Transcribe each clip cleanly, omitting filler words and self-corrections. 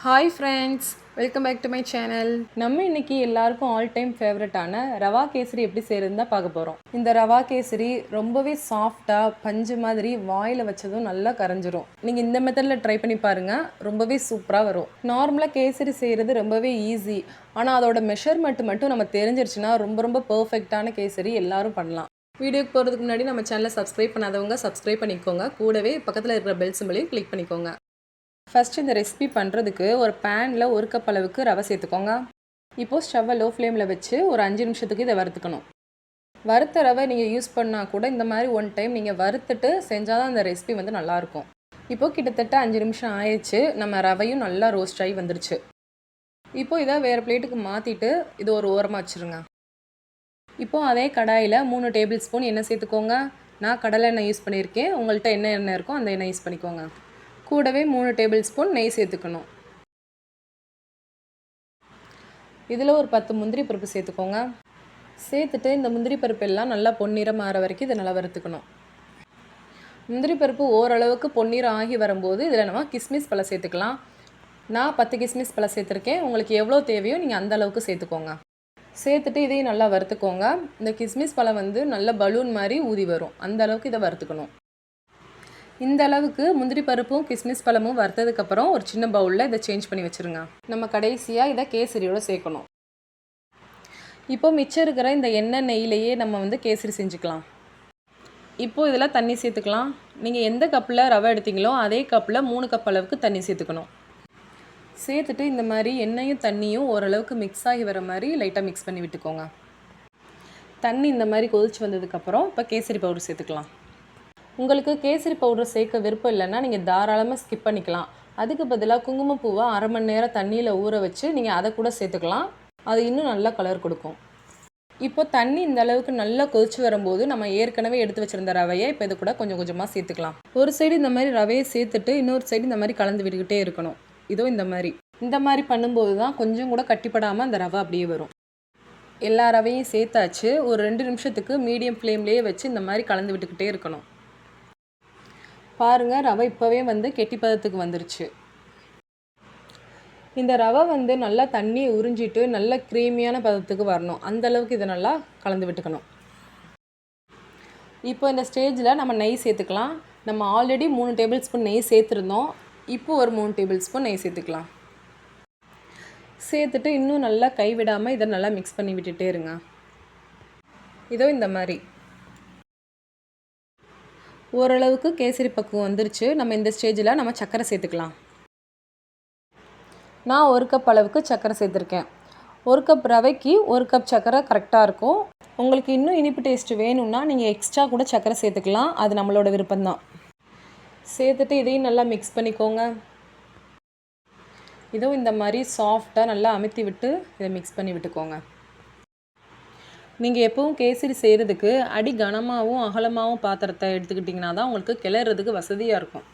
Hi friends, welcome back to my channel. நம்ம இன்னைக்கு எல்லாருக்கும் ஆல் டைம் ஃபேவரட்டான ரவா கேசரி எப்படி செய்யறதுன்னு தான் பார்க்க போகிறோம். இந்த ரவா கேசரி ரொம்பவே சாஃப்டாக பஞ்சு மாதிரி வாயில் வச்சதும் நல்லா கரைஞ்சிரும். நீங்கள் இந்த மெத்தடில் ட்ரை பண்ணி பாருங்கள், ரொம்பவே சூப்பராக வரும். நார்மலாக கேசரி செய்கிறது ரொம்பவே ஈஸி, ஆனால் அதோட மெஷர்மெண்ட் மட்டும் நம்ம தெரிஞ்சிருச்சுன்னா ரொம்ப பர்ஃபெக்டான கேசரி எல்லாரும் பண்ணலாம். வீடியோக்கு போகிறதுக்கு முன்னாடி நம்ம சேனலை சப்ஸ்கிரைப் பண்ணாதவங்க சப்ஸ்கிரைப் பண்ணிக்கோங்க. கூடவே பக்கத்தில் இருக்கிற பெல் சிம்பளையும் கிளிக் பண்ணிக்கோங்க. ஃபஸ்ட்டு இந்த ரெசிபி பண்ணுறதுக்கு ஒரு பேனில் 1 கப் அளவுக்கு ரவை சேர்த்துக்கோங்க. இப்போது ஸ்டவ்வை லோ ஃப்ளேமில் வச்சு ஒரு 5 நிமிஷத்துக்கு இதை வறுத்துக்கணும். வறுத்த ரவை நீங்கள் யூஸ் பண்ணால் கூட இந்த மாதிரி ஒன் டைம் நீங்கள் வறுத்துட்டு செஞ்சால் தான் இந்த ரெசிபி வந்து நல்லாயிருக்கும். இப்போது கிட்டத்தட்ட 5 நிமிஷம் ஆயிடுச்சு. நம்ம ரவையும் நல்லா ரோஸ்ட் ஆகி வந்துருச்சு. இப்போது இதை வேறு பிளேட்டுக்கு மாற்றிட்டு இது ஒரு ஓரமாக வச்சுருங்க. இப்போது அதே கடாயில் 3 டேபிள் ஸ்பூன் எண்ணெய் சேர்த்துக்கோங்க. நான் கடலை எண்ணெய் யூஸ் பண்ணியிருக்கேன். உங்கள்கிட்ட என்ன எண்ணெய் இருக்கோ அந்த எண்ணெய் யூஸ் பண்ணிக்கோங்க. கூடவே 3 டேபிள் ஸ்பூன் நெய் சேர்த்துக்கணும். இதில் ஒரு 10 முந்திரி பருப்பு சேர்த்துக்கோங்க. சேர்த்துட்டு இந்த முந்திரி பருப்பு எல்லாம் நல்லா பொன்னிறம் ஆகிற வரைக்கும் இதை நல்லா வறுத்துக்கணும். முந்திரி பருப்பு ஓரளவுக்கு பொன்னிறம் ஆகி வரும்போது இதில் நம்ம கிஸ்மிஸ் பழம் சேர்த்துக்கலாம். நான் 10 கிஸ்மிஸ் பழம் சேர்த்துருக்கேன். உங்களுக்கு எவ்வளோ தேவையோ நீங்கள் அந்த அளவுக்கு சேர்த்துக்கோங்க. சேர்த்துட்டு இதையும் நல்லா வறுத்துக்கோங்க. இந்த கிஸ்மிஸ் பழம் வந்து நல்ல பலூன் மாதிரி ஊதி வரும், அந்த அளவுக்கு இதை வறுத்துக்கணும். இந்த அளவுக்கு முந்திரி பருப்பும் கிஸ்மிஸ் பழமும் வறுத்ததுக்கப்புறம் ஒரு சின்ன பவுலில் இதை சேஞ்ச் பண்ணி வச்சுருங்க. நம்ம கடைசியாக இதை கேசரியோடு சேர்க்கணும். இப்போ மிச்சம் இருக்கிற இந்த எண்ணெய் நெய்யிலேயே நம்ம வந்து கேசரி செஞ்சுக்கலாம். இப்போது இதில் தண்ணி சேர்த்துக்கலாம். நீங்கள் எந்த கப்பில் ரவை எடுத்தீங்களோ அதே கப்பில் 3 கப் அளவுக்கு தண்ணி சேர்த்துக்கணும். சேர்த்துட்டு இந்த மாதிரி எண்ணெயும் தண்ணியும் ஓரளவுக்கு மிக்ஸ் ஆகி வர மாதிரி லைட்டாக மிக்ஸ் பண்ணி விட்டுக்கோங்க. தண்ணி இந்த மாதிரி கொதிச்சு வந்ததுக்கப்புறம் இப்போ கேசரி பவுடர் சேர்த்துக்கலாம். உங்களுக்கு கேசரி பவுடர் சேர்க்க விருப்பம் இல்லைன்னா நீங்கள் தாராளமாக ஸ்கிப் பண்ணிக்கலாம். அதுக்கு பதிலாக குங்குமப்பூவை 1/2 மணி நேரம் தண்ணியில் ஊற வச்சு நீங்கள் அதை கூட சேர்த்துக்கலாம். அது இன்னும் நல்லா கலர் கொடுக்கும். இப்போ தண்ணி இந்த அளவுக்கு நல்லா கொதிச்சு வரும்போது நம்ம ஏற்கனவே எடுத்து வச்சுருந்த ரவையை இப்போ இது கூட கொஞ்சம் கொஞ்சமாக சேர்த்துக்கலாம். ஒரு சைடு இந்த மாதிரி ரவையை சேர்த்துட்டு இன்னொரு சைடு இந்த மாதிரி கலந்து விட்டுக்கிட்டே இருக்கணும். இதோ இந்த மாதிரி பண்ணும்போது தான் கொஞ்சம் கூட கட்டிப்படாமல் அந்த ரவை அப்படியே வரும். எல்லா ரவையும் சேர்த்தாச்சு. ஒரு 2 நிமிஷத்துக்கு மீடியம் ஃப்ளேம்லேயே வச்சு இந்த மாதிரி கலந்து விட்டுக்கிட்டே இருக்கணும். பாருங்கள், ரவை இப்போவே வந்து கெட்டி பதத்துக்கு வந்துருச்சு. இந்த ரவை வந்து நல்லா தண்ணியை உறிஞ்சிட்டு நல்ல க்ரீமியான பதத்துக்கு வரணும். அந்தளவுக்கு இதை நல்லா கலந்து விட்டுக்கணும். இப்போ இந்த ஸ்டேஜில் நம்ம நெய் சேர்த்துக்கலாம். நம்ம ஆல்ரெடி 3 டேபிள் ஸ்பூன் நெய் சேர்த்துருந்தோம். இப்போ ஒரு 3 டேபிள் ஸ்பூன் நெய் சேர்த்துக்கலாம். சேர்த்துட்டு இன்னும் நல்லா கைவிடாமல் இதை நல்லா மிக்ஸ் பண்ணி விட்டுட்டே இருங்க. இதோ இந்த மாதிரி ஓரளவுக்கு கேசரி பக்குவம் வந்துருச்சு. நம்ம இந்த ஸ்டேஜில் நம்ம சர்க்கரை சேர்த்துக்கலாம். நான் 1 கப் அளவுக்கு சர்க்கரை சேர்த்துருக்கேன். 1 கப் ரவைக்கு 1 கப் சர்க்கரை கரெக்டாக இருக்கும். உங்களுக்கு இன்னும் இனிப்பு டேஸ்ட் வேணும்னா நீங்கள் எக்ஸ்ட்ரா கூட சர்க்கரை சேர்த்துக்கலாம். அது நம்மளோட விருப்பம்தான். சேர்த்துட்டு இதையும் நல்லா மிக்ஸ் பண்ணிக்கோங்க. இதோ இந்த மாதிரி சாஃப்டாக நல்லா அமுத்தி விட்டு இதை மிக்ஸ் பண்ணி விட்டுக்கோங்க. நீங்கள் எப்பவும் கேசரி செய்கிறதுக்கு அடி கனமாகவும் அகலமாகவும் பாத்திரத்தை எடுத்துக்கிட்டிங்கன்னா தான் உங்களுக்கு கிளறதுக்கு வசதியாக இருக்கும்.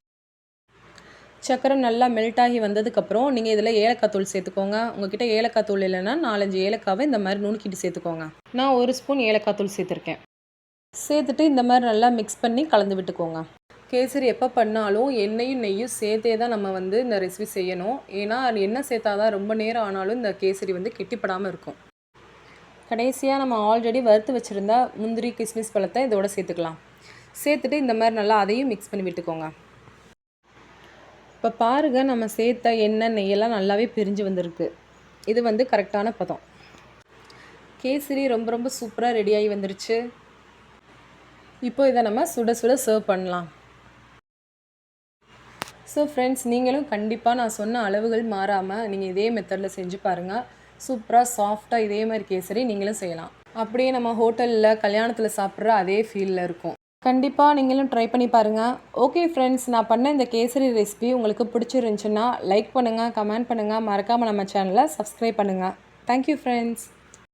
சர்க்கரை நல்லா மெல்ட் ஆகி வந்ததுக்கப்புறம் நீங்கள் இதில் ஏலக்காய் தூள் சேர்த்துக்கோங்க. உங்கள்கிட்ட ஏலக்காய் தூள் இல்லைன்னா 4-5 ஏலக்காவை இந்த மாதிரி நுணுக்கிட்டு சேர்த்துக்கோங்க. நான் 1 ஸ்பூன் ஏலக்காய் தூள் சேர்த்துருக்கேன். சேர்த்துட்டு இந்த மாதிரி நல்லா மிக்ஸ் பண்ணி கலந்து விட்டுக்கோங்க. கேசரி எப்போ பண்ணாலும் எண்ணெயும் நெய்யும் சேர்த்தே தான் நம்ம வந்து இந்த ரெசிபி செய்யணும். ஏன்னா எண்ணெய் சேர்த்தா தான் ரொம்ப நேரம் ஆனாலும் இந்த கேசரி வந்து கெட்டிப்படாமல் இருக்கும். கடைசியாக நம்ம ஆல்ரெடி வறுத்து வச்சுருந்தா முந்திரி கிஸ்மிஸ் பழத்தை இதோட சேர்த்துக்கலாம். சேர்த்துட்டு இந்த மாதிரி நல்லா அதையும் மிக்ஸ் பண்ணி விட்டுக்கோங்க. இப்போ பாருங்கள், நம்ம சேர்த்த எண்ணெய் நெய்யெல்லாம் நல்லாவே பிரிஞ்சு வந்திருக்கு. இது வந்து கரெக்டான பதம். கேசரி ரொம்ப சூப்பராக ரெடியாகி வந்துருச்சு. இப்போ இதை நம்ம சுட சர்வ் பண்ணலாம். ஸோ ஃப்ரெண்ட்ஸ், நீங்களும் கண்டிப்பாக நான் சொன்ன அளவுகள் மாறாமல் நீங்கள் இதே மெத்தடில் செஞ்சு பாருங்கள். சூப்பராக சாஃப்டாக இதே மாதிரி கேசரி நீங்களும் செய்யலாம். அப்படியே நம்ம ஹோட்டலில் கல்யாணத்தில் சாப்பிட்ற அதே ஃபீலில் இருக்கும். கண்டிப்பாக நீங்களும் ட்ரை பண்ணி பாருங்கள். ஓகே ஃப்ரெண்ட்ஸ், நான் பண்ண இந்த கேசரி ரெசிபி உங்களுக்கு பிடிச்சிருந்துச்சுன்னா லைக் பண்ணுங்கள், கமெண்ட் பண்ணுங்கள், மறக்காமல் நம்ம சேனலை சப்ஸ்கிரைப் பண்ணுங்கள். Thank you friends.